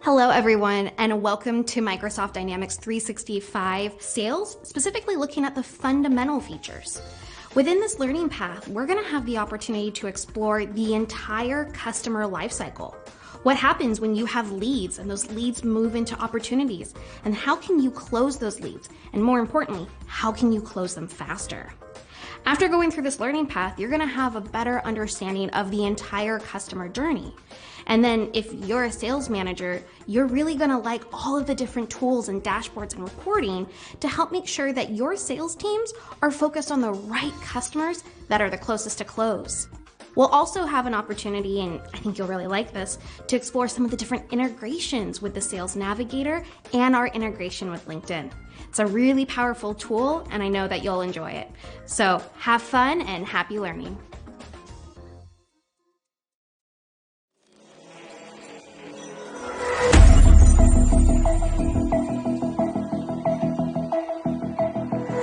Hello, everyone, and welcome to Microsoft Dynamics 365 Sales, specifically looking at the fundamental features. Within this learning path, we're going to have the opportunity to explore the entire customer lifecycle. What happens when you have leads and those leads move into opportunities? And how can you close those leads? And more importantly, how can you close them faster? After going through this learning path, you're going to have a better understanding of the entire customer journey. And then if you're a sales manager, you're really going to like all of the different tools and dashboards and reporting to help make sure that your sales teams are focused on the right customers that are the closest to close. We'll also have an opportunity, and I think you'll really like this, to explore some of the different integrations with the Sales Navigator and our integration with LinkedIn. It's a really powerful tool, and I know that you'll enjoy it. So have fun and happy learning.